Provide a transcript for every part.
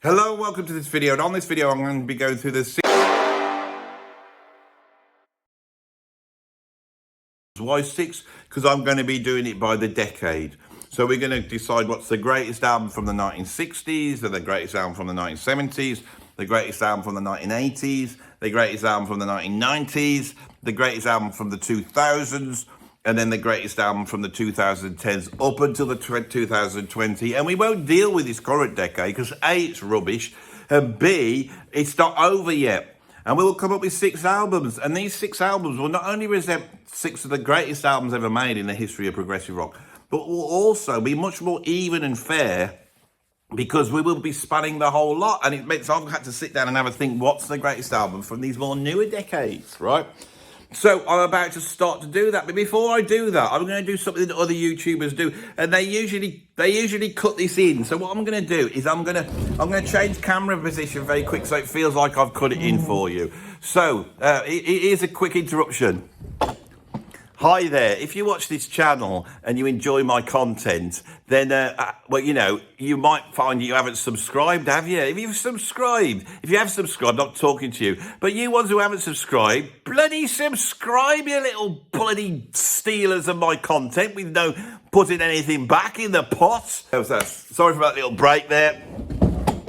Hello, welcome to this video, and on this video I'm going to be going through the Why 6? Because I'm going to be doing it by the decade. So we're going to decide what's the greatest album from the 1960s, and the greatest album from the 1970s, the greatest album from the 1980s, the greatest album from the 1990s, the greatest album from the 2000s, and then the greatest album from the 2010s up until the 2020. And we won't deal with this current decade because A, it's rubbish, and B, it's not over yet. And we will come up with 6 albums. And these 6 albums will not only represent 6 of the greatest albums ever made in the history of progressive rock, but will also be much more even and fair because we will be spanning the whole lot. And it means I've had to sit down and have a think, what's the greatest album from these more newer decades, right? So I'm about to start to do that, but before I do that, I'm going to do something that other YouTubers do, and they usually cut this in. So what I'm going to do is I'm going to change camera position very quick, so it feels like I've cut it in for you. So here's a quick interruption. Hi there. If you watch this channel and you enjoy my content, then, well, you know, you might find you haven't subscribed, have you? If you have subscribed, I'm not talking to you. But you ones who haven't subscribed, bloody subscribe, you little bloody stealers of my content with no putting anything back in the pot. Sorry for that little break there.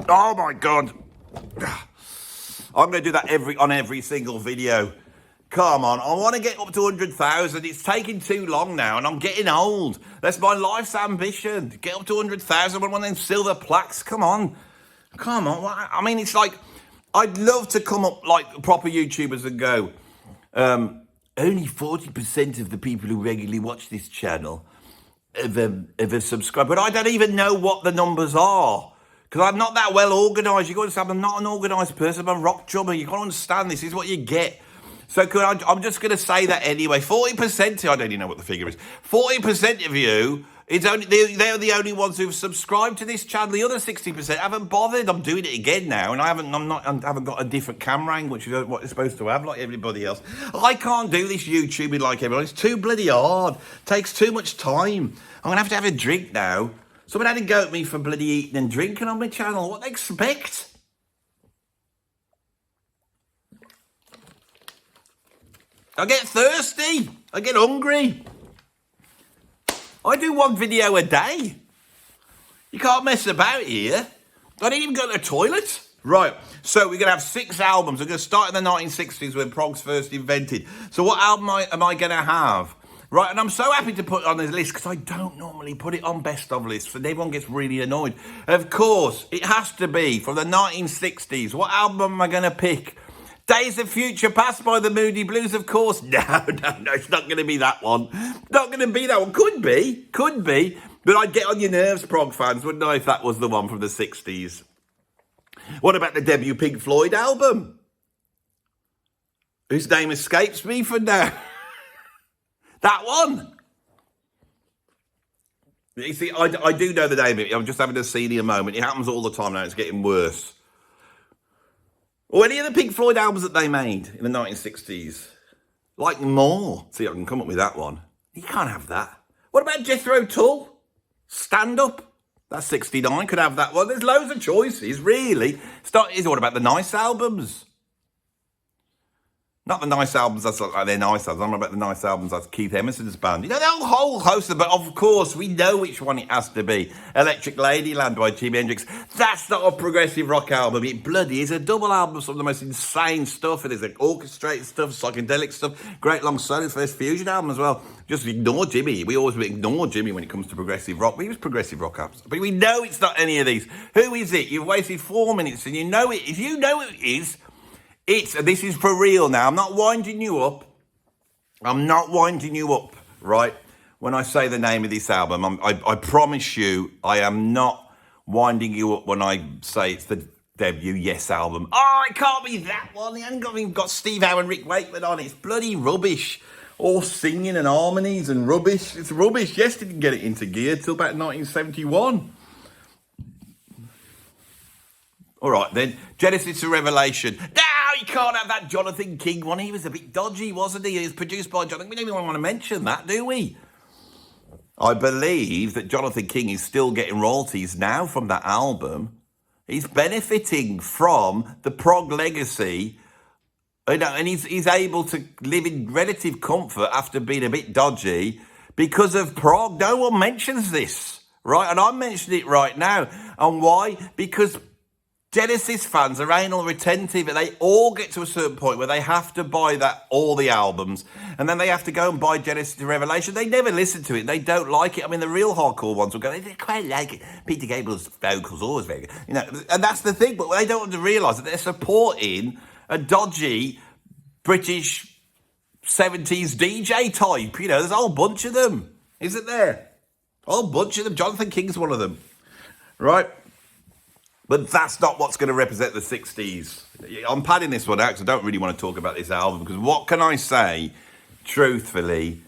Oh, my God. I'm going to do that on every single video. Come on, I want to get up to 100,000. It's taking too long now, and I'm getting old. That's my life's ambition. Get up to 100,000 with one of them silver plaques. Come on. I mean, it's like, I'd love to come up like proper YouTubers and go, only 40% of the people who regularly watch this channel have subscribed. But I don't even know what the numbers are. Because I'm not that well organised. You've got to understand, I'm not an organised person. I'm a rock drummer. You've got to understand this is what you get. So I'm just going to say that anyway. 40%, I don't even know what the figure is. 40% of you, they're the only ones who've subscribed to this channel. The other 60% haven't bothered. I'm doing it again now, and I haven't got a different camera angle, which is what you're supposed to have, like everybody else. I can't do this YouTubing like everyone. It's too bloody hard. Takes too much time. I'm going to have a drink now. Someone had a go at me for bloody eating and drinking on my channel. What they expect? I get thirsty. I get hungry. I do one video a day. You can't mess about here. I didn't even go to the toilet. Right, so we're going to have 6 albums. We're going to start in the 1960s when prog's first invented. So what album am I going to have? Right, and I'm so happy to put it on this list because I don't normally put it on best of lists and everyone gets really annoyed. Of course, it has to be from the 1960s. What album am I going to pick? Days of Future Past by the Moody Blues, of course. No, it's not going to be that one. Not going to be that one. Could be. But I'd get on your nerves, prog fans, wouldn't I, if that was the one from the 60s. What about the debut Pink Floyd album? Whose name escapes me for now. That one. You see, I do know the name of it. I'm just having a senior moment. It happens all the time now. It's getting worse. Or any of the Pink Floyd albums that they made in the 1960s. Like More. See, I can come up with that one. You can't have that. What about Jethro Tull? Stand Up. That's 69. Could have that one. There's loads of choices, really. What about the nice albums? Not the nice albums, that's like they're nice albums. I'm about the nice albums that's Keith Emerson's band. You know, there's a whole host of them, but of course, we know which one it has to be. Electric Ladyland by Jimi Hendrix. That's not a progressive rock album. It bloody is a double album of some of the most insane stuff. It is like orchestrated stuff, psychedelic stuff, great long solo, first fusion album as well. Just ignore Jimmy. We always ignore Jimmy when it comes to progressive rock. But he was progressive rock albums. But we know it's not any of these. Who is it? You've wasted 4 minutes and you know it. If you know it is... this is for real now. I'm not winding you up. Right? When I say the name of this album, I promise you, I am not winding you up when I say it's the debut Yes album. Oh, it can't be that one. It hasn't even got Steve Howe and Rick Wakeman on it. It's bloody rubbish. All singing and harmonies and rubbish. It's rubbish. Yes, didn't get it into gear till about 1971. All right, then. Genesis to Revelation. No, you can't have that Jonathan King one. He was a bit dodgy, wasn't he? He was produced by Jonathan. We don't even want to mention that, do we? I believe that Jonathan King is still getting royalties now from that album. He's benefiting from the prog legacy, and he's able to live in relative comfort after being a bit dodgy because of prog. No one mentions this, right? And I'm mentioning it right now. And why? Because Genesis fans are anal retentive, and they all get to a certain point where they have to buy all the albums, and then they have to go and buy Genesis to Revelation. They never listen to it. They don't like it. I mean, the real hardcore ones will go, they quite like it. Peter Gabriel's vocals always very good. And that's the thing. But they don't want to realise that they're supporting a dodgy British 70s DJ type. There's a whole bunch of them, isn't there? A whole bunch of them. Jonathan King's one of them, right? But that's not what's going to represent the 60s. I'm padding this one out because I don't really want to talk about this album, because what can I say, truthfully,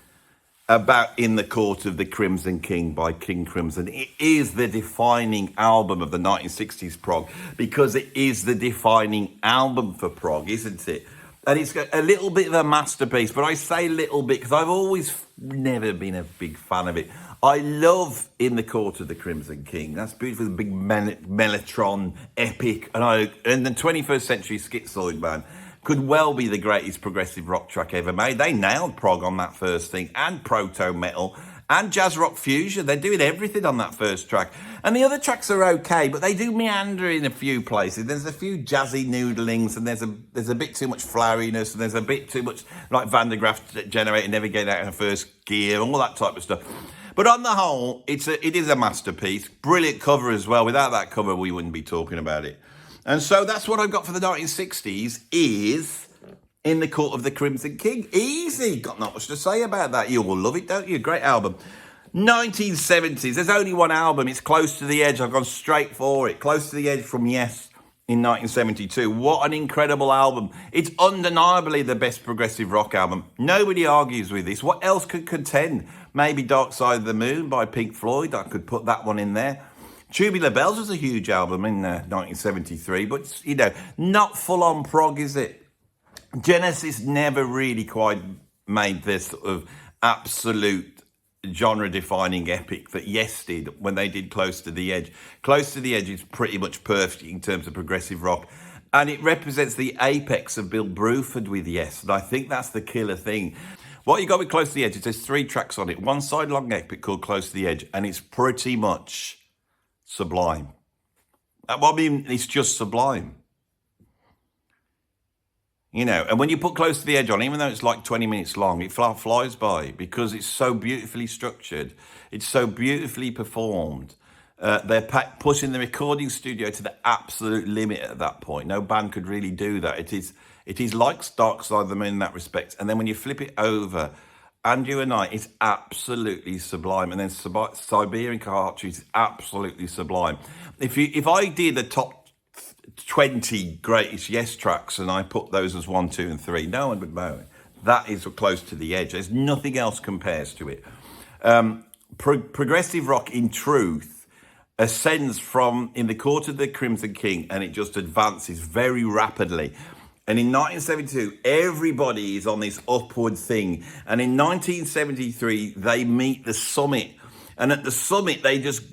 about In the Court of the Crimson King by King Crimson? It is the defining album of the 1960s prog, because it is the defining album for prog, isn't it? And it's got a little bit of a masterpiece, but I say little bit because I've always never been a big fan of it. I love In the Court of the Crimson King. That's beautiful, the big mellotron epic. And the 21st Century Schizoid Man could well be the greatest progressive rock track ever made. They nailed prog on that first thing, and proto metal, and jazz rock fusion. They're doing everything on that first track. And the other tracks are okay, but they do meander in a few places. There's a few jazzy noodlings, and there's a bit too much floweriness, and there's a bit too much like Van de Graaff generator never getting out of first gear, all that type of stuff. But on the whole, it is a masterpiece. Brilliant cover as well. Without that cover, we wouldn't be talking about it. And so that's what I've got for the 1960s, is In the Court of the Crimson King. Easy. Got not much to say about that. You will love it, don't you? Great album. 1970s. There's only one album. It's Close to the Edge. I've gone straight for it. Close to the Edge from Yes in 1972. What an incredible album. It's undeniably the best progressive rock album. Nobody argues with this. What else could contend? Maybe Dark Side of the Moon by Pink Floyd. I could put that one in there. Tubular Bells was a huge album in 1973, but, not full-on prog, is it? Genesis never really quite made this sort of absolute genre-defining epic that Yes did when they did Close to the Edge. Close to the Edge is pretty much perfect in terms of progressive rock, and it represents the apex of Bill Bruford with Yes, and I think that's the killer thing. What you got with Close to the Edge is there's 3 tracks on it. One side-long epic called Close to the Edge, and it's pretty much sublime. It's just sublime. And when you put Close to the Edge on, even though it's like 20 minutes long, it flies by because it's so beautifully structured. It's so beautifully performed. They're pushing the recording studio to the absolute limit at that point. No band could really do that. It is like Dark Side of the Moon in that respect. And then when you flip it over, And You and I is absolutely sublime. And then Siberian Car Archery is absolutely sublime. If I did the top 20 greatest Yes tracks and I put those as 1, 2, and 3, no one would know it. That is Close to the Edge. There's nothing else compares to it. Progressive rock, in truth, ascends from In the Court of the Crimson King, and it just advances very rapidly. And in 1972, everybody is on this upward thing. And in 1973, they meet the summit. And at the summit, they just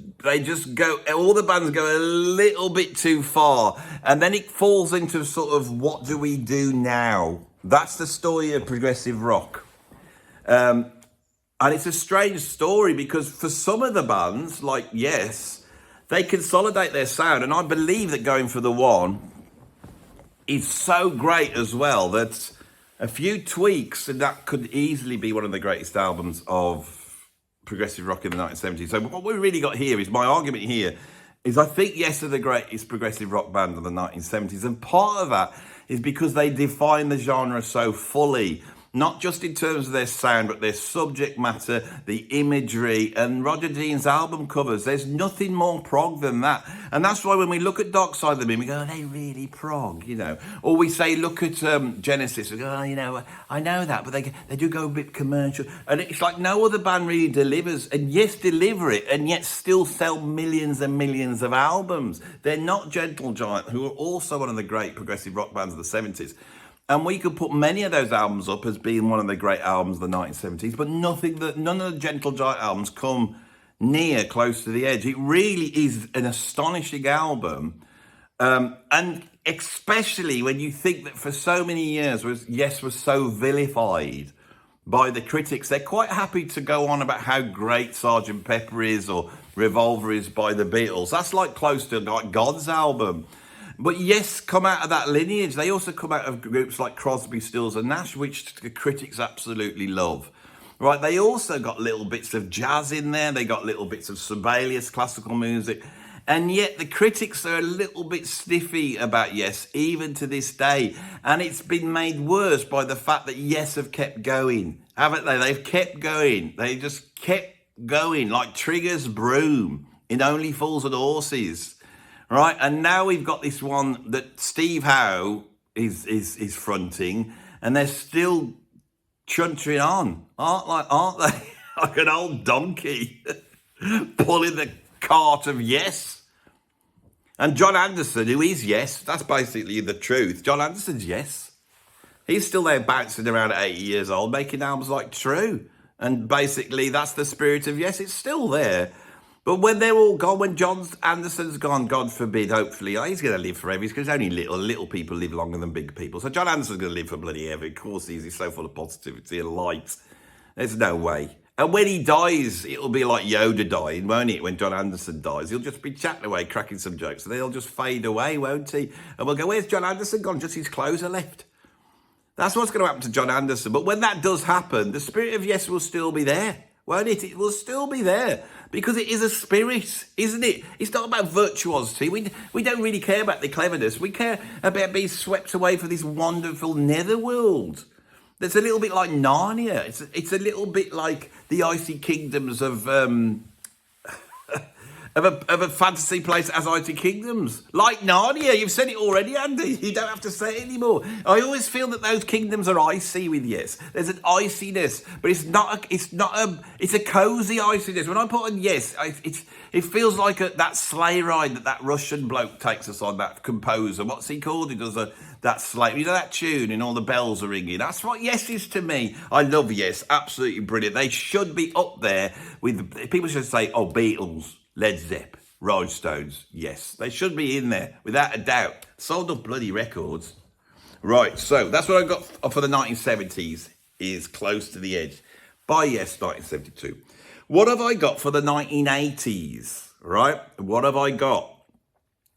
go, all the bands go a little bit too far. And then it falls into sort of, what do we do now? That's the story of progressive rock. And it's a strange story because for some of the bands, like Yes, they consolidate their sound. And I believe that Going for the One is so great as well that a few tweaks and that could easily be one of the greatest albums of progressive rock in the 1970s. So what we really got here is, my argument here is, I think Yes are the greatest progressive rock band of the 1970s. And part of that is because they define the genre so fully, not just in terms of their sound, but their subject matter, the imagery, and Roger Dean's album covers. There's nothing more prog than that. And that's why when we look at Dark Side of the Moon, we go, are they really prog, Or we say, look at Genesis, we go, I know that, but they do go a bit commercial. And it's like no other band really delivers, and Yes, deliver it, and yet still sell millions and millions of albums. They're not Gentle Giant, who are also one of the great progressive rock bands of the 70s. And we could put many of those albums up as being one of the great albums of the 1970s, but none of the Gentle Giant albums come near Close to the Edge. It really is an astonishing album. And especially when you think that for so many years Yes was so vilified by the critics, they're quite happy to go on about how great Sgt. Pepper is or Revolver is by the Beatles. That's like close to like God's album. But Yes come out of that lineage. They also come out of groups like Crosby, Stills and Nash, which the critics absolutely love. Right, they also got little bits of jazz in there. They got little bits of Sibelius classical music. And yet the critics are a little bit sniffy about Yes, even to this day. And it's been made worse by the fact that Yes have kept going, haven't they? They've kept going. They just kept going like Trigger's broom in Only Fools and Horses, right? And now we've got this one that Steve Howe is fronting, and they're still chuntering on, aren't they? Like an old donkey pulling the cart of Yes. And John Anderson, who is Yes, that's basically the truth. John Anderson's Yes. He's still there bouncing around at 80 years old, making albums like True. And basically, that's the spirit of Yes. It's still there. But when they're all gone, when John Anderson's gone, God forbid, hopefully, he's going to live forever. Because only little people live longer than big people. So John Anderson's going to live for bloody ever. Of course he is. He's so full of positivity and light. There's no way. And when he dies, it'll be like Yoda dying, won't it? When John Anderson dies, he'll just be chatting away, cracking some jokes, and they'll just fade away, won't he? And we'll go, where's John Anderson gone? Just his clothes are left. That's what's going to happen to John Anderson. But when that does happen, the spirit of Yes will still be there, won't it? It will still be there because it is a spirit, isn't it? It's not about virtuosity. We don't really care about the cleverness. We care about being swept away from this wonderful netherworld. That's a little bit like Narnia. It's a little bit like the icy kingdoms of a fantasy place as icy kingdoms. Like Narnia. You've said it already, Andy. You don't have to say it anymore. I always feel that those kingdoms are icy with Yes. There's an iciness, but it's a cozy iciness. When I put on Yes, it feels like that sleigh ride that Russian bloke takes us on, that composer. What's he called? He does that sleigh, you know, that tune and all the bells are ringing. That's what Yes is to me. I love Yes, absolutely brilliant. They should be up there with, people should say, oh, Beatles, Led Zepp, Rolling Stones. Yes, they should be in there without a doubt. Sold up bloody records. Right, so that's what I got for the 1970s, is Close to the Edge by Yes, 1972. What have I got for the 1980s, right? What have I got?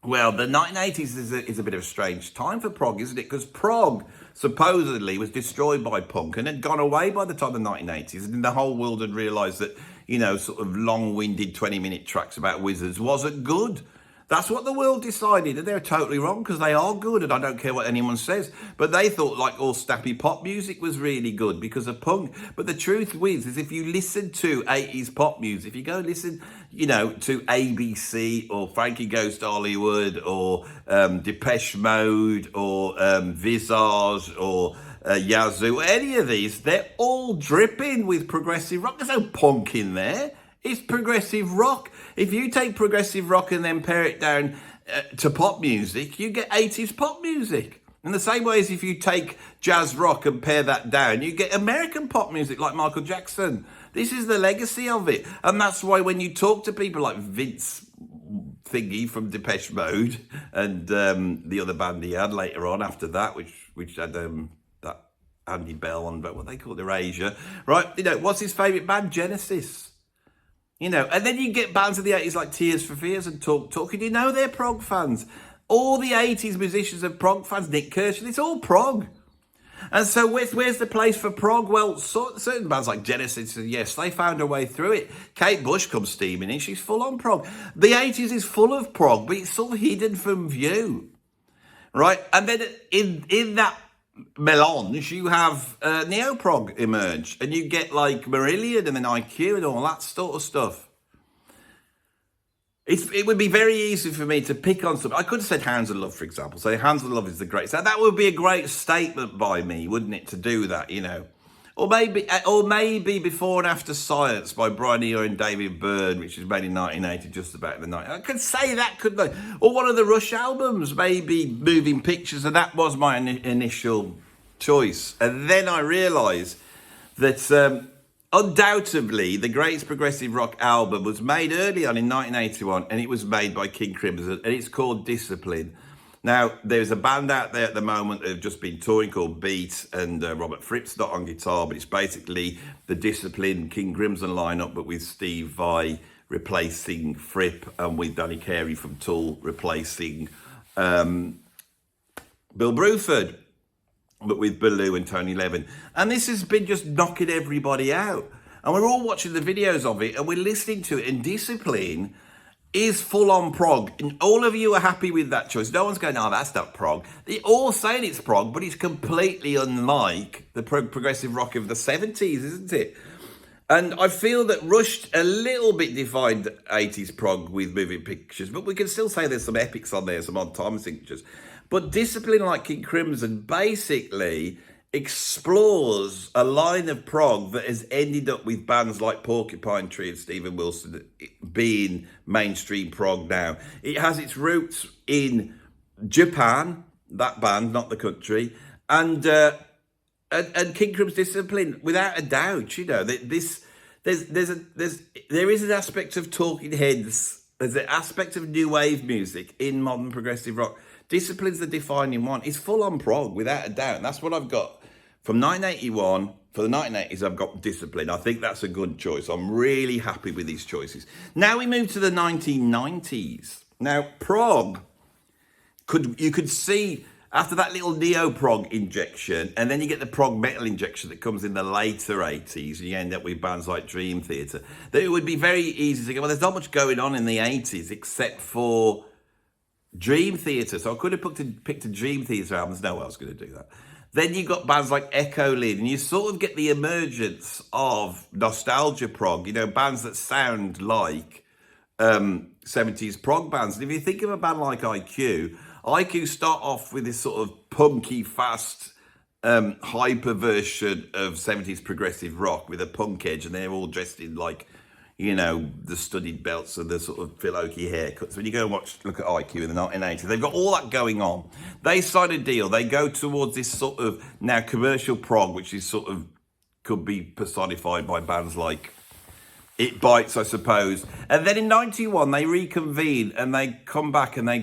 Well, the 1980s is a bit of a strange time for prog, isn't it? Because prog supposedly was destroyed by punk and had gone away by the time of the 1980s. And the whole world had realised that, you know, sort of long-winded 20-minute tracks about wizards wasn't good. That's what the world decided, and they're totally wrong because they are good, and I don't care what anyone says. But they thought like all snappy pop music was really good because of punk. But the truth is if you listen to 80s pop music, if you go listen, you know, to ABC or Frankie Goes to Hollywood or Depeche Mode or Visage or Yazoo, any of these, they're all dripping with progressive rock. There's no punk in there. It's progressive rock. If you take progressive rock and then pare it down to pop music, you get 80s pop music. In the same way as if you take jazz rock and pare that down, you get American pop music like Michael Jackson. This is the legacy of it. And that's why when you talk to people like Vince Thingy from Depeche Mode and the other band he had later on after that, which had that Andy Bell on, but what they call Erasure, right? You know, what's his favourite band? Genesis. You know, and then you get bands of the 80s like Tears for Fears and Talk, and you know they're prog fans. All the 80s musicians are prog fans. Nick Kershaw, it's all prog. And so where's the place for prog? Well, certain bands like Genesis, yes, they found a way through it. Kate Bush comes steaming in. She's full on prog. The 80s is full of prog, but it's sort of hidden from view. Right? And then in that melange, you have neo-prog emerge, and you get like Marillion and then IQ and all that sort of stuff. It would be very easy for me to pick on something. I could have said Hounds of Love, for example. Say Hounds of Love is the greatest. That would be a great statement by me, wouldn't it, to do that, you know? Or maybe Before and After Science by Brian Eno and David Byrne, which was made in 1980, just about in the 90s. I could say that, couldn't I? Or one of the Rush albums, maybe Moving Pictures, and that was my initial choice. And then I realised that undoubtedly, the greatest progressive rock album was made early on in 1981, and it was made by King Crimson, and it's called Discipline. Now, there's a band out there at the moment that have just been touring called Beat, and Robert Fripp's not on guitar, but it's basically the Discipline King Crimson lineup, but with Steve Vai replacing Fripp, and with Danny Carey from Tool replacing Bill Bruford, but with Ballou and Tony Levin. And this has been just knocking everybody out. And we're all watching the videos of it, and we're listening to it, and Discipline is full-on prog. And all of you are happy with that choice. No one's going, oh, that's not prog. They're all saying it's prog, but it's completely unlike the progressive rock of the 70s, isn't it? And I feel that Rush a little bit defined 80s prog with Moving Pictures, but we can still say there's some epics on there, some on-time signatures. But Discipline, like King Crimson, basically explores a line of prog that has ended up with bands like Porcupine Tree and Stephen Wilson being mainstream prog now. It has its roots in Japan, that band, not the country, and King Crimson Discipline, without a doubt. You know, there is an aspect of Talking Heads, there's an aspect of new wave music in modern progressive rock. Discipline's the defining one. It's full on prog, without a doubt. And that's what I've got from 1981. For the 1980s, I've got Discipline. I think that's a good choice. I'm really happy with these choices. Now we move to the 1990s. Now, prog, you could see after that little neo-prog injection, and then you get the prog metal injection that comes in the later 80s, and you end up with bands like Dream Theater, that it would be very easy to go, well, there's not much going on in the 80s except for Dream Theater. So I could have picked a Dream Theater album. There's no way I was going to do that. Then you got bands like Echo Lid, and you sort of get the emergence of nostalgia prog, you know, bands that sound like 70s prog bands. And if you think of a band like IQ start off with this sort of punky, fast, hyper version of 70s progressive rock with a punk edge, and they're all dressed in like, you know, the studded belts and the sort of Phil Oakey haircuts. When you go and look at IQ in the 1980s, they've got all that going on. They sign a deal. They go towards this sort of now commercial prog, which is sort of could be personified by bands like It Bites, I suppose. And then in 91, they reconvene and they come back and they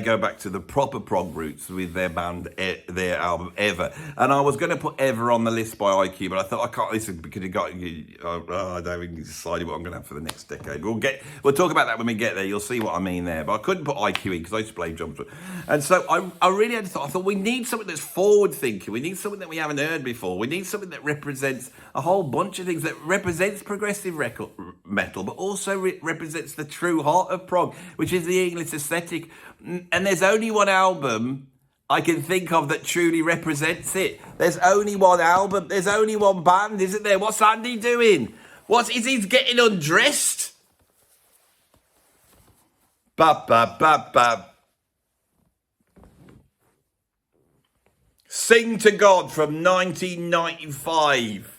go back to the proper prog roots with their band, their album Ever. And I was going to put Ever on the list by IQ, but I thought I can't listen because I don't even decide what I'm going to have for the next decade. We'll talk about that when we get there. You'll see what I mean there. But I couldn't put IQ in because I used to play drums. And so I really had to thought. I thought we need something that's forward thinking. We need something that we haven't heard before. We need something that represents a whole bunch of things, that represents progressive metal, but also represents the true heart of prog, which is the English aesthetic. And there's only one album I can think of that truly represents it. There's only one album. There's only one band, isn't there? What's Andy doing? He's getting undressed? Ba ba ba ba. Sing to God from 1995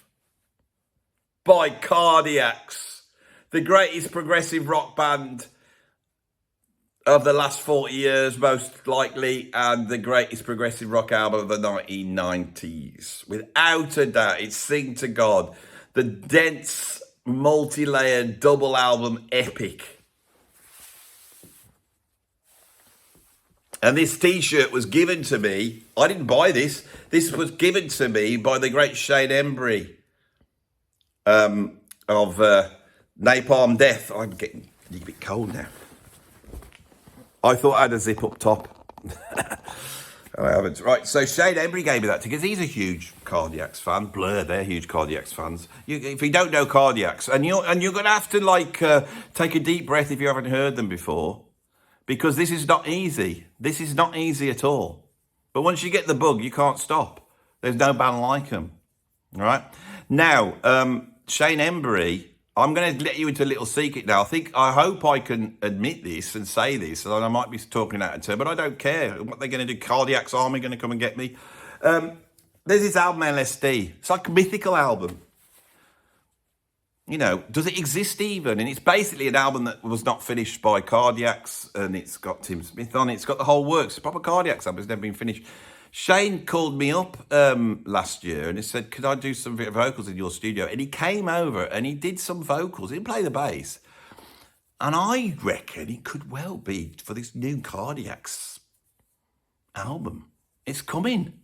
by Cardiacs, the greatest progressive rock band of the last 40 years, most likely, and the greatest progressive rock album of the 1990s. Without a doubt, it's Sing to God, the dense, multi-layered, double album epic. And this t-shirt was given to me. I didn't buy this. This was given to me by the great Shane Embry of Napalm Death. I'm getting a little bit cold now. I thought I had a zip-up top. I haven't. Right, so Shane Embry gave me that because he's a huge Cardiacs fan. Blur, they're huge Cardiacs fans. If you don't know Cardiacs, and you're going to have to take a deep breath if you haven't heard them before, because this is not easy. This is not easy at all. But once you get the bug, you can't stop. There's no band like them. All right. Now, Shane Embry, I'm going to let you into a little secret now. I hope I can admit this and say this, and I might be talking out of turn, but I don't care what they're going to do. Cardiac's Army going to come and get me. There's this album LSD. It's like a mythical album. You know, does it exist even? And it's basically an album that was not finished by Cardiacs, and it's got Tim Smith on it. It's got the whole works. It's a proper Cardiacs album. It's never been finished. Shane called me up last year and he said, could I do some vocals in your studio? And he came over and he did some vocals. He didn't play the bass. And I reckon it could well be for this new Cardiacs album. It's coming.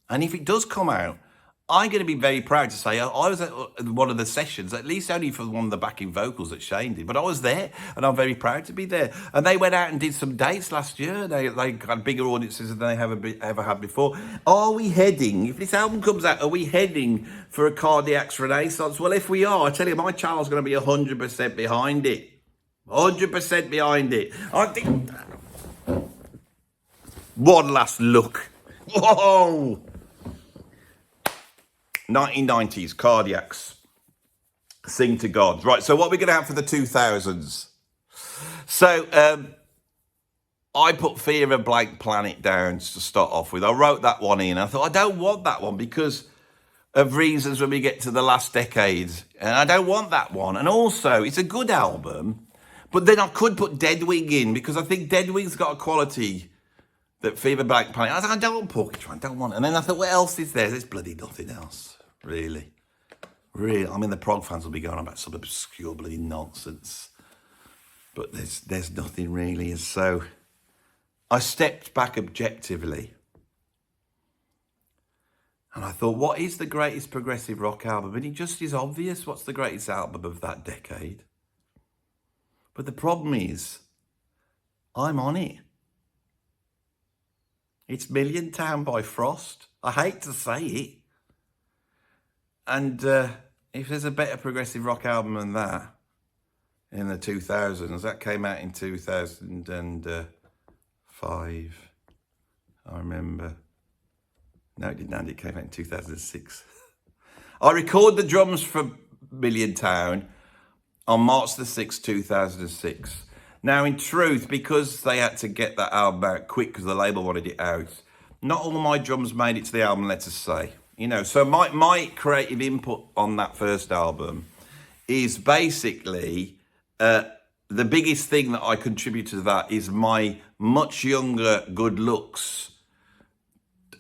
And if it does come out, I'm going to be very proud to say I was at one of the sessions, at least only for one of the backing vocals that Shane did, but I was there and I'm very proud to be there. And they went out and did some dates last year. They got bigger audiences than they ever had before. Are we heading, if this album comes out, are we heading for a Cardiacs renaissance? Well, if we are, I tell you, my channel's going to be 100% behind it. 100% behind it. I think. One last look. Whoa! 1990s, Cardiacs, Sing to God. Right, so what are we going to have for the 2000s? So I put Fear of a Blank Planet down to start off with. I wrote that one in. I thought, I don't want that one because of reasons when we get to the last decade. And I don't want that one. And also, it's a good album, but then I could put Deadwing in because I think Deadwing's got a quality that Fear of a Blank Planet. I don't want Porcupine, I don't want it. And then I thought, what else is there? There's bloody nothing else. Really. I mean, the prog fans will be going on about some obscure bloody nonsense. But there's nothing really. And so I stepped back objectively. And I thought, what is the greatest progressive rock album? And it just is obvious what's the greatest album of that decade. But the problem is, I'm on it. It's Million Town by Frost. I hate to say it. And if there's a better progressive rock album than that in the 2000s, that came out in 2005, I remember. No, it didn't, it came out in 2006. I recorded the drums for Million Town on March the 6th, 2006. Now, in truth, because they had to get that album out quick because the label wanted it out, not all my drums made it to the album, let us say. You know, so my creative input on that first album is basically the biggest thing that I contribute to that is my much younger good looks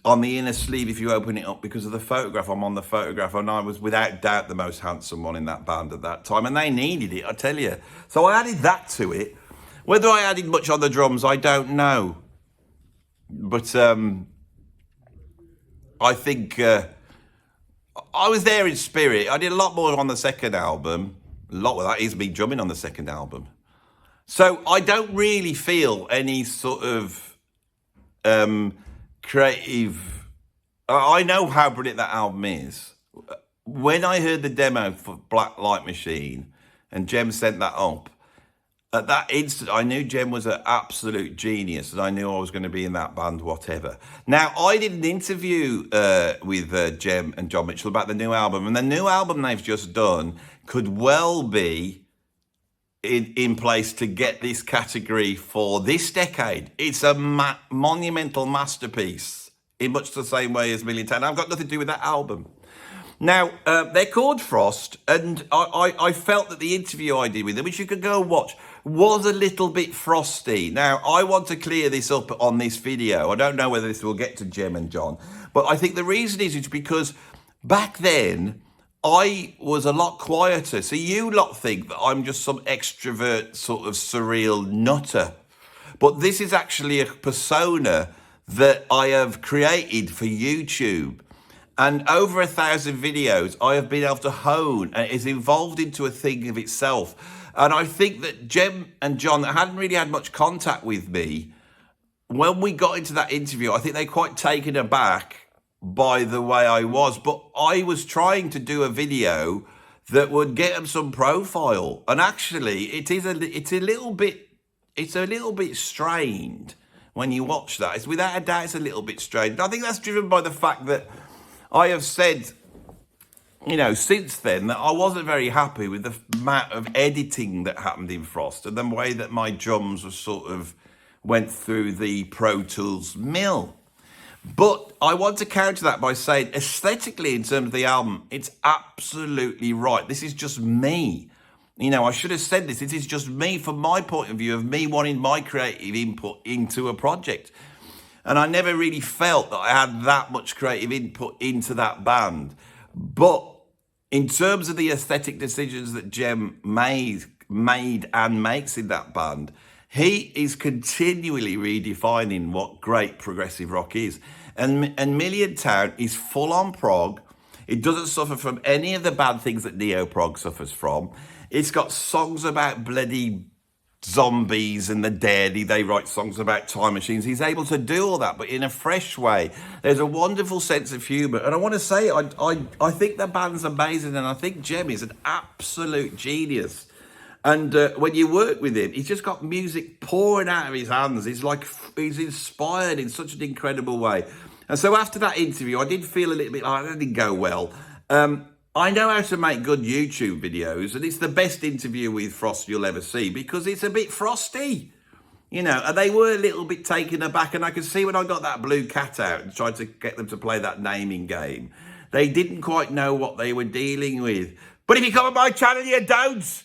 on the inner sleeve if you open it up because of the photograph. I'm on the photograph and I was without doubt the most handsome one in that band at that time and they needed it, I tell you. So I added that to it. Whether I added much on the drums, I don't know. But I think I was there in spirit. I did a lot more on the second album. A lot of that is me drumming on the second album. So I don't really feel any sort of creative. I know how brilliant that album is. When I heard the demo for Black Light Machine and Jem sent that up, at that instant, I knew Jem was an absolute genius and I knew I was going to be in that band, whatever. Now, I did an interview with Jem and John Mitchell about the new album, and the new album they've just done could well be in place to get this category for this decade. It's a monumental masterpiece in much the same way as Million Town. I've got nothing to do with that album. Now, they're called Frost, and I felt that the interview I did with them, which you could go and watch, was a little bit frosty. Now, I want to clear this up on this video. I don't know whether this will get to Jem and John, but I think the reason is because back then, I was a lot quieter. So you lot think that I'm just some extrovert, sort of surreal nutter. But this is actually a persona that I have created for YouTube. And over 1,000 videos, I have been able to hone, and it's evolved into a thing of itself. And I think that Jem and John, that hadn't really had much contact with me, when we got into that interview, I think they quite taken aback by the way I was. But I was trying to do a video that would get them some profile. And actually, it's a little bit strained when you watch that. It's without a doubt, it's a little bit strained. I think that's driven by the fact that I have said, you know, since then that I wasn't very happy with the amount of editing that happened in Frost and the way that my drums were sort of went through the Pro Tools mill. But I want to counter that by saying aesthetically in terms of the album, it's absolutely right. This is just me. You know, I should have said this. It is just me from my point of view of me wanting my creative input into a project. And I never really felt that I had that much creative input into that band. But in terms of the aesthetic decisions that Jem made and makes in that band, he is continually redefining what great progressive rock is. And Million Town is full on prog. It doesn't suffer from any of the bad things that neo-prog suffers from. It's got songs about bloody zombies and the dead. They write songs about time machines. He's able to do all that, but in a fresh way. There's a wonderful sense of humour. And I want to say, I think the band's amazing, and I think Jem is an absolute genius. And when you work with him, he's just got music pouring out of his hands. He's inspired in such an incredible way. And so after that interview, I did feel a little bit like that didn't go well. I know how to make good YouTube videos, and it's the best interview with Frost you'll ever see because it's a bit frosty, you know, and they were a little bit taken aback, and I could see when I got that blue cat out and tried to get them to play that naming game, they didn't quite know what they were dealing with. But if you come on my channel, you don't.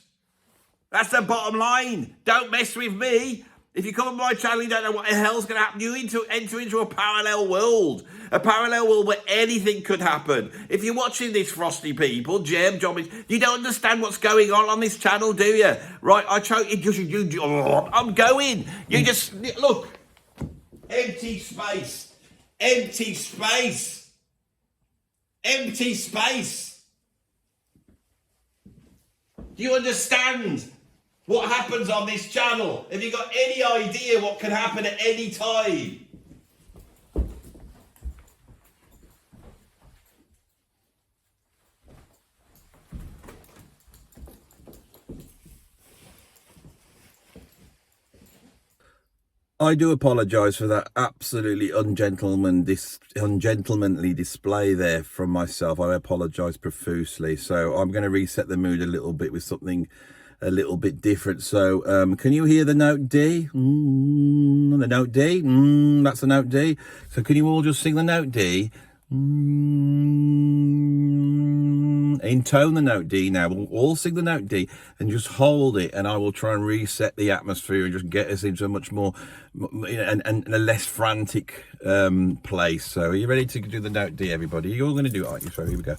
That's the bottom line. Don't mess with me. If you come on my channel, you don't know what the hell's going to happen. You enter into a parallel world where anything could happen. If you're watching this, frosty people, Jem, John, you don't understand what's going on this channel, do you? Right, I'm going. You just, look, empty space, empty space, empty space. Do you understand what happens on this channel? Have you got any idea what can happen at any time? I do apologise for that absolutely ungentlemanly display there from myself. I apologise profusely. So I'm going to reset the mood a little bit with something a little bit different. So can you hear the note D? The note D? That's the note D. So can you all just sing the note D? Intone the note D now. We'll all sing the note D and just hold it, and I will try and reset the atmosphere and just get us into a much more and a less frantic place. So are you ready to do the note D, everybody? You're all going to do it, aren't you? So here we go.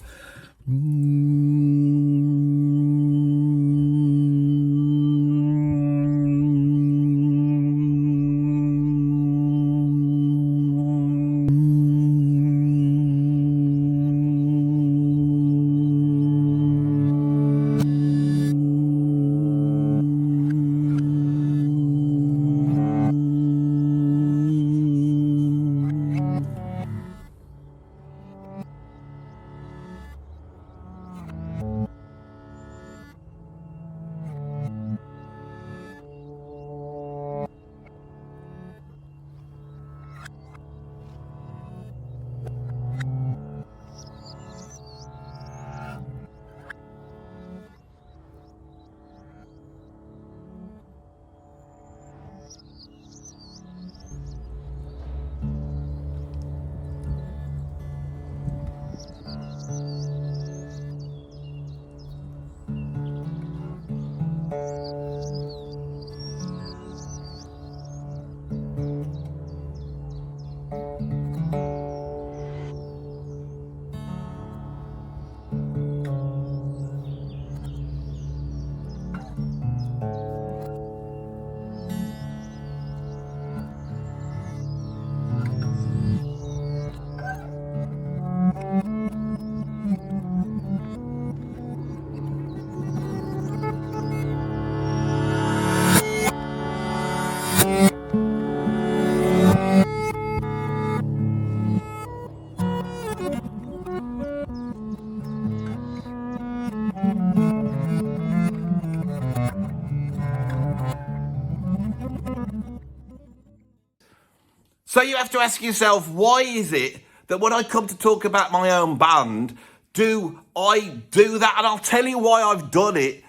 So you have to ask yourself, why is it that when I come to talk about my own band, do I do that? And I'll tell you why I've done it.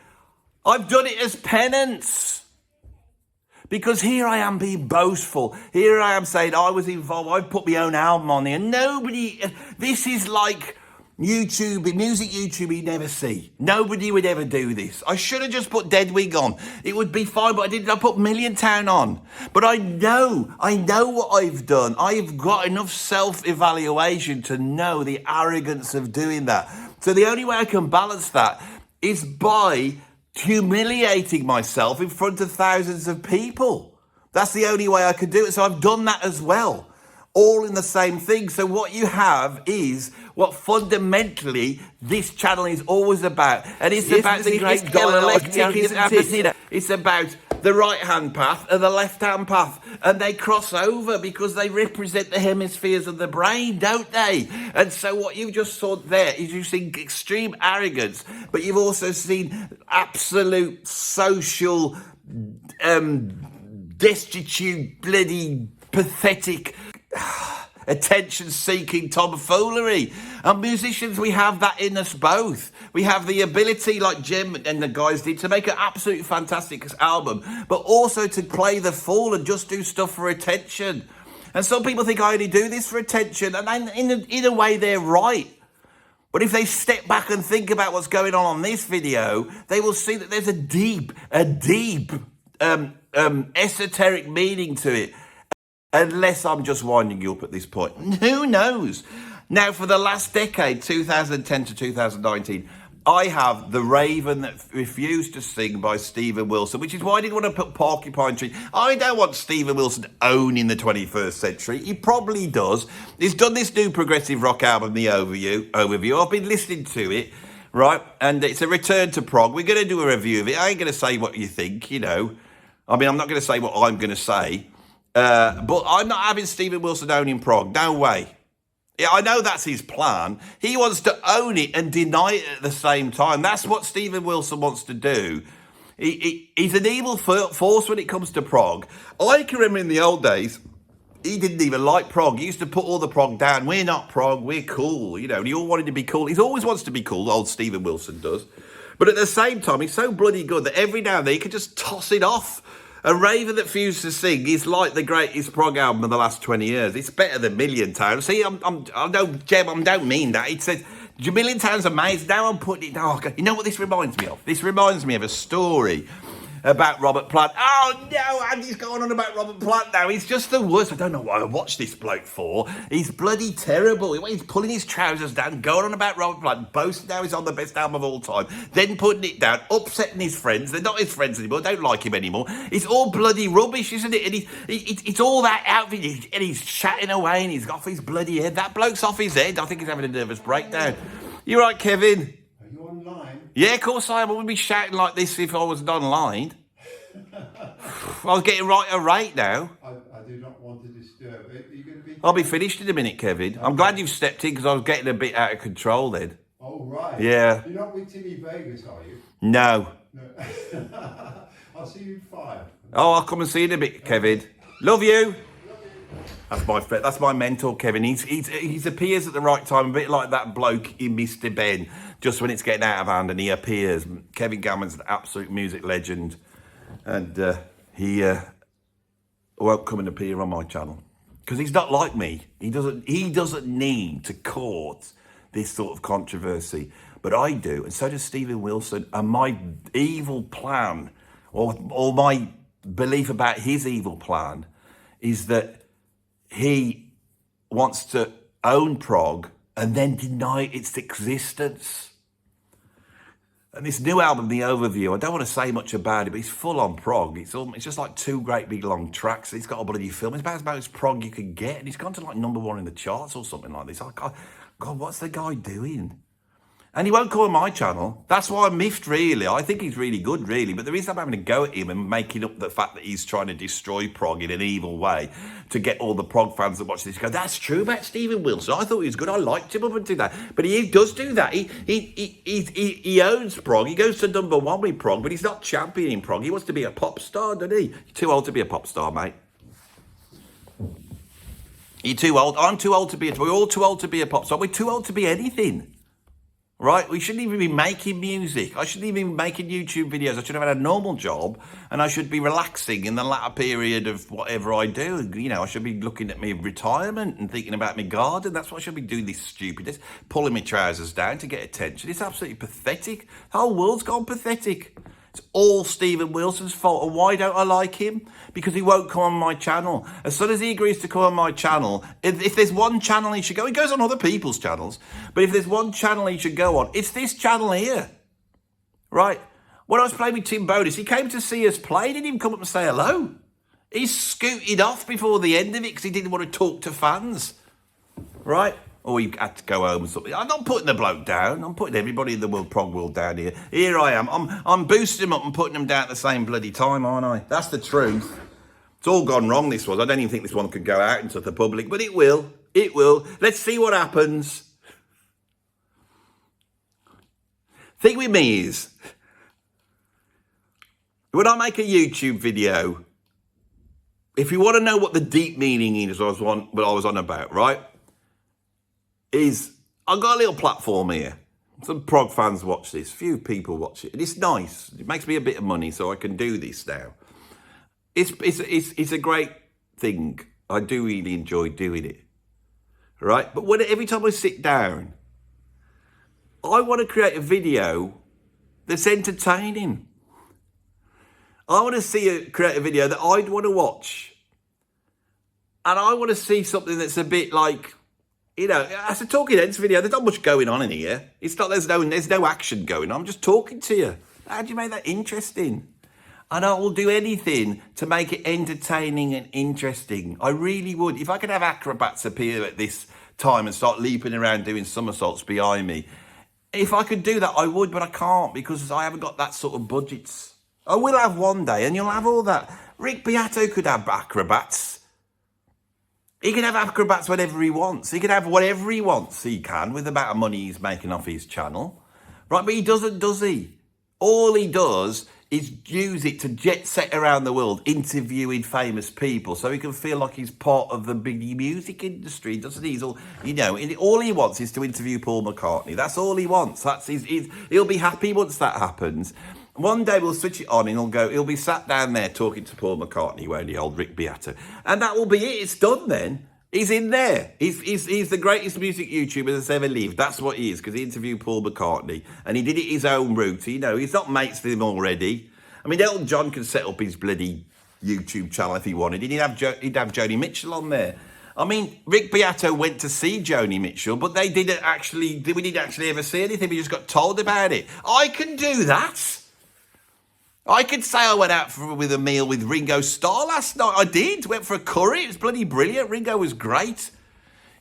I've done it as penance. Because here I am being boastful. Here I am saying I was involved. I've put my own album on there. Nobody, this is like YouTube, music YouTube you never see. Nobody would ever do this. I should have just put Deadwig on. It would be fine, but I didn't. I put Milliontown on. But I know what I've done. I've got enough self-evaluation to know the arrogance of doing that. So the only way I can balance that is by humiliating myself in front of thousands of people. That's the only way I could do it. So I've done that as well. All in the same thing. So what you have is what fundamentally this channel is always about. And it's about the great dialectic, isn't it? It's about the right-hand path and the left-hand path. And they cross over because they represent the hemispheres of the brain, don't they? And so what you've just saw there is you've seen extreme arrogance, but you've also seen absolute social, destitute, bloody, pathetic, attention-seeking tomfoolery. And musicians, we have that in us both. We have the ability, like Jim and the guys did, to make an absolutely fantastic album, but also to play the fool and just do stuff for attention. And some people think I only do this for attention, and in a way they're right. But if they step back and think about what's going on this video, they will see that there's a deep, esoteric meaning to it. Unless I'm just winding you up at this point. Who knows? Now, for the last decade, 2010 to 2019, I have The Raven That Refused to Sing by Stephen Wilson, which is why I didn't want to put Porcupine Tree. I don't want Stephen Wilson owning the 21st century. He probably does. He's done this new progressive rock album, The Overview. I've been listening to it, right? And it's a return to prog. We're going to do a review of it. I ain't going to say what you think, you know. I mean, I'm not going to say what I'm going to say. But I'm not having Stephen Wilson owning prog. No way. Yeah, I know that's his plan. He wants to own it and deny it at the same time. That's what Stephen Wilson wants to do. He's an evil force when it comes to prog. I can remember in the old days, he didn't even like prog. He used to put all the prog down. We're not prog, we're cool. You know, and he all wanted to be cool. He always wants to be cool, old Stephen Wilson does. But at the same time, he's so bloody good that every now and then he can just toss it off. A Raven That Refused to Sing is like the greatest prog album of the last 20 years. It's better than Milliontown. See, I don't mean that. It says, Milliontown's amazing. Now I'm putting it down. You know what this reminds me of? This reminds me of a story about Robert Plant. Oh no, Andy's going on about Robert Plant now. He's just the worst. I don't know what I watched this bloke for. He's bloody terrible. He's pulling his trousers down, going on about Robert Plant, boasting how he's on the best album of all time, then putting it down, upsetting his friends. They're not his friends anymore. Don't like him anymore. It's all bloody rubbish, isn't it? And it's all that outfit, and he's chatting away, and he's off his bloody head. That bloke's off his head. I think he's having a nervous breakdown. You right, Kevin? Are you online? Yeah, of course I am. I wouldn't be shouting like this if I wasn't online. I was getting right now. I do not want to disturb. Are you going to be... I'll be finished in a minute, Kevin. Okay. I'm glad you've stepped in because I was getting a bit out of control then. Oh, right. Yeah. You're not with Timmy Vegas, are you? No. I'll see you in 5. Oh, I'll come and see you in a bit, Kevin. Love you. That's my mentor, Kevin. He appears at the right time, a bit like that bloke in Mr. Ben, just when it's getting out of hand and he appears. Kevin Gammon's an absolute music legend. And he won't come and appear on my channel because he's not like me. He doesn't need to court this sort of controversy, but I do, and so does Stephen Wilson. And my evil plan, or my belief about his evil plan, is that he wants to own prog and then deny its existence. And this new album, The Overview, I don't want to say much about it, but it's full on prog. It's just like 2 great big long tracks. It's got a bloody film. It's about as prog you can get. And it's gone to like #1 in the charts or something like this. God, what's the guy doing? And he won't come on my channel. That's why I'm miffed, really. I think he's really good, really. But the reason I'm having a go at him and making up the fact that he's trying to destroy prog in an evil way to get all the prog fans that watch this go, that's true about Stephen Wilson. I thought he was good. I liked him up until that. But he does do that. He owns prog. He goes to #1 with prog, but he's not championing prog. He wants to be a pop star, doesn't he? You're too old to be a pop star, mate. You're too old. I'm too old to be we're all too old to be a pop star. We're too old to be anything. right? We shouldn't even be making music. I shouldn't even be making YouTube videos. I should have had a normal job, and I should be relaxing in the latter period of whatever I do. You know, I should be looking at my retirement and thinking about my garden. That's what I should be doing, this stupidness, pulling my trousers down to get attention. It's absolutely pathetic. The whole world's gone pathetic. It's all Stephen Wilson's fault. And why don't I like him? Because he won't come on my channel. As soon as he agrees to come on my channel, if there's one channel he should go, he goes on other people's channels, but if there's one channel he should go on, it's this channel here, right? When I was playing with Tim Bodis, he came to see us play. He didn't even come up and say hello. He scooted off before the end of it because he didn't want to talk to fans, right? Or he had to go home or something. I'm not putting the bloke down. I'm putting everybody in the prog world down here. Here I am. I'm boosting them up and putting them down at the same bloody time, aren't I? That's the truth. It's all gone wrong, this was. I don't even think this one could go out into the public, but it will. It will. Let's see what happens. Thing with me is, when I make a YouTube video, if you want to know what the deep meaning is, what I was on about, right? Is I've got a little platform here. Some prog fans watch this. Few people watch it. And it's nice. It makes me a bit of money so I can do this now. It's a great thing. I do really enjoy doing it. Right? But every time I sit down, I want to create a video that's entertaining. I want to create a video that I'd want to watch. And I want to see something that's a bit like, you know, as a talking heads video, there's not much going on in here. It's not, there's no action going on. I'm just talking to you. How do you make that interesting? And I will do anything to make it entertaining and interesting. I really would. If I could have acrobats appear at this time and start leaping around doing somersaults behind me, if I could do that, I would, but I can't because I haven't got that sort of budgets. I will have one day, and you'll have all that. Rick Beato could have acrobats. He can have acrobats whenever he wants. He can have whatever he wants. He can, with the amount of money he's making off his channel. Right, but he doesn't, does he? All he does is use it to jet set around the world, interviewing famous people, so he can feel like he's part of the big music industry, doesn't he? He's all, you know, all he wants is to interview Paul McCartney. That's all he wants. He'll be happy once that happens. One day we'll switch it on and he'll be sat down there talking to Paul McCartney, won't he, old Rick Beato? And that will be it. It's done then. He's in there. He's the greatest music YouTuber that's ever lived. That's what he is, because he interviewed Paul McCartney and he did it his own route. You know, he's not mates with him already. I mean, Elton John can set up his bloody YouTube channel if he wanted. He'd have Joni Mitchell on there. I mean, Rick Beato went to see Joni Mitchell, but we didn't actually ever see anything. We just got told about it. I can do that. I could say I went out with a meal with Ringo Starr last night. I did. Went for a curry. It was bloody brilliant. Ringo was great.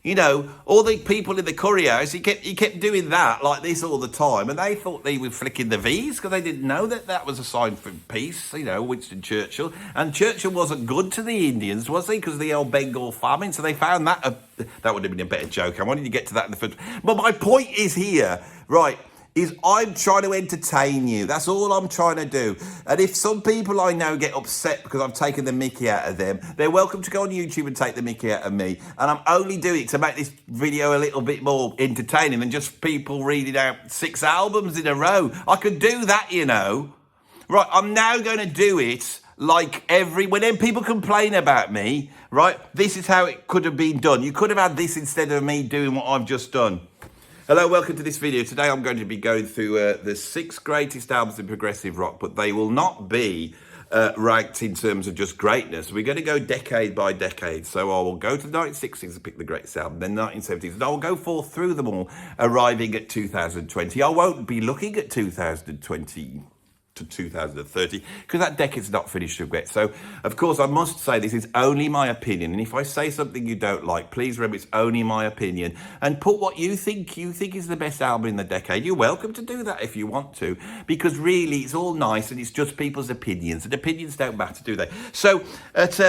You know, all the people in the curry house, he kept doing that like this all the time. And they thought they were flicking the V's because they didn't know that was a sign for peace, you know, Winston Churchill. And Churchill wasn't good to the Indians, was he? Because of the old Bengal famine. So they found that, that would have been a better joke. I wanted to get to that in the first. But my point is here, right, is I'm trying to entertain you. That's all I'm trying to do. And if some people I know get upset because I've taken the mickey out of them, they're welcome to go on YouTube and take the mickey out of me. And I'm only doing it to make this video a little bit more entertaining than just people reading out 6 albums in a row. I could do that, you know. Right, I'm now going to do it like when people complain about me, right, this is how it could have been done. You could have had this instead of me doing what I've just done. Hello, welcome to this video. Today I'm going to be going through the 6 greatest albums in progressive rock, but they will not be ranked in terms of just greatness. We're going to go decade by decade. So I will go to the 1960s and pick the greatest album, then 1970s, and I will go through them all, arriving at 2020. I won't be looking at 2020 to 2030 because that decade's not finished yet. So of course I must say this is only my opinion, and if I say something you don't like, please remember it's only my opinion, and put what you think is the best album in the decade. You're welcome to do that if you want to, because really it's all nice and it's just people's opinions, and opinions don't matter, do they? So at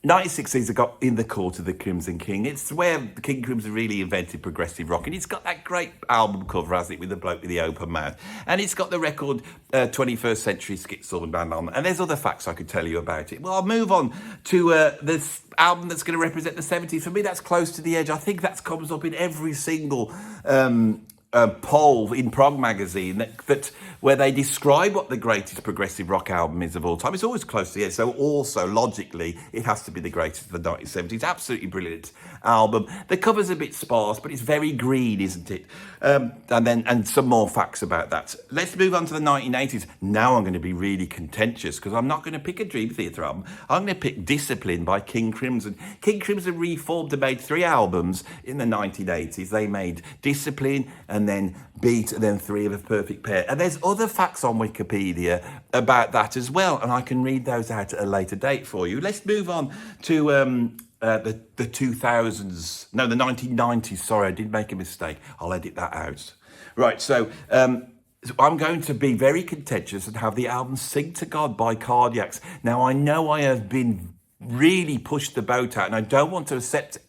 1960s, I got In the Court of the Crimson King. It's where the King Crimson really invented progressive rock. And it's got that great album cover, hasn't it, with the bloke with the open mouth. And it's got the record 21st Century Schizoid Band on. And there's other facts I could tell you about it. Well, I'll move on to this album that's going to represent the 70s. For me, that's Close to the Edge. I think that comes up in every single poll in Prog magazine that where they describe what the greatest progressive rock album is of all time. It's always close to the edge, so also logically it has to be the greatest of the 1970s. Absolutely brilliant album. The cover's a bit sparse, but it's very green, isn't it? And some more facts about that. Let's move on to the 1980s. Now I'm going to be really contentious because I'm not going to pick a Dream Theater album. I'm going to pick Discipline by King Crimson. King Crimson reformed and made 3 albums in the 1980s. They made Discipline and then Beat and then 3 of a Perfect Pair. And there's other facts on Wikipedia about that as well, and I can read those out at a later date for you. Let's move on to the 2000s. No, the 1990s. Sorry, I did make a mistake. I'll edit that out. Right, so I'm going to be very contentious and have the album Sing to God by Cardiacs. Now, I know I have been really pushed the boat out, and I don't want to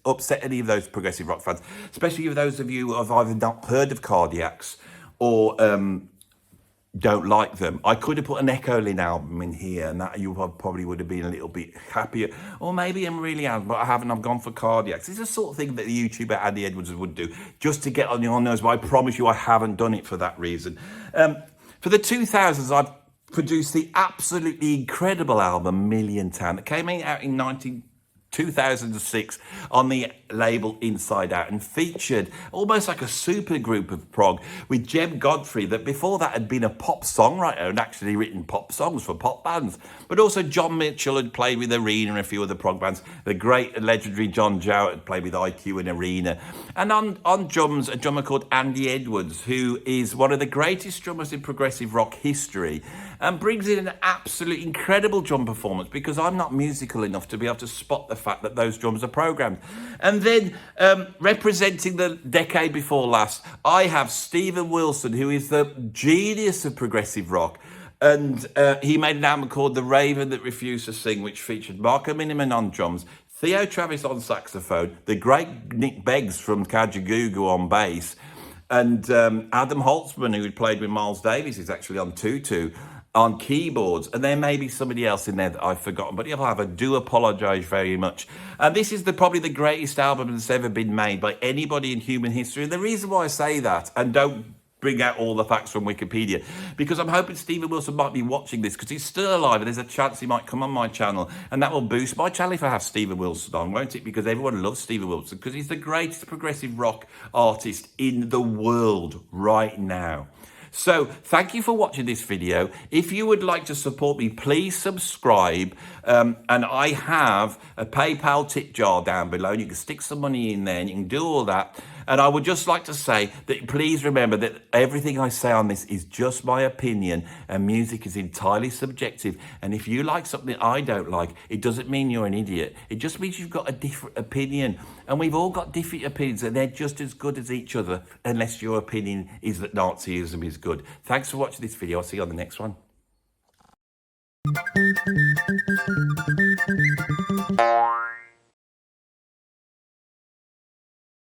upset any of those progressive rock fans, especially for those of you who have either not heard of Cardiacs or don't like them. I could have put an Echo Lynn album in here, and that you probably would have been a little bit happier. Or maybe I'm really out, but I haven't. I've gone for Cardiacs. It's the sort of thing that the YouTuber Andy Edwards would do, just to get on your nerves, but I promise you I haven't done it for that reason. For the 2000s, I've produced the absolutely incredible album Million Town that came out in 2006 on the label Inside Out and featured almost like a super group of prog with Jem Godfrey, that before that had been a pop songwriter and actually written pop songs for pop bands. But also John Mitchell had played with Arena and a few other prog bands. The great and legendary John Jowett had played with IQ and Arena. And on drums, a drummer called Andy Edwards, who is one of the greatest drummers in progressive rock history, and brings in an absolute incredible drum performance, because I'm not musical enough to be able to spot the fact that those drums are programmed. And then representing the decade before last, I have Steven Wilson, who is the genius of progressive rock. And he made an album called The Raven That Refused to Sing, which featured Marco Miniman on drums, Theo Travis on saxophone, the great Nick Beggs from Kajagoogoo on bass, and Adam Holtzman, who had played with Miles Davis, is actually on Tutu, on keyboards. And there may be somebody else in there that I've forgotten, but I do apologise very much. And this is probably the greatest album that's ever been made by anybody in human history. And the reason why I say that, and don't bring out all the facts from Wikipedia, because I'm hoping Steven Wilson might be watching this, because he's still alive and there's a chance he might come on my channel, and that will boost my channel if I have Steven Wilson on, won't it? Because everyone loves Steven Wilson, because he's the greatest progressive rock artist in the world right now. So thank you for watching this video. If you would like to support me, please subscribe. And I have a PayPal tip jar down below. You can stick some money in there and you can do all that. And I would just like to say that please remember that everything I say on this is just my opinion, and music is entirely subjective. And if you like something I don't like, it doesn't mean you're an idiot. It just means you've got a different opinion. And we've all got different opinions, and they're just as good as each other, unless your opinion is that Nazism is good. Thanks for watching this video. I'll see you on the next one.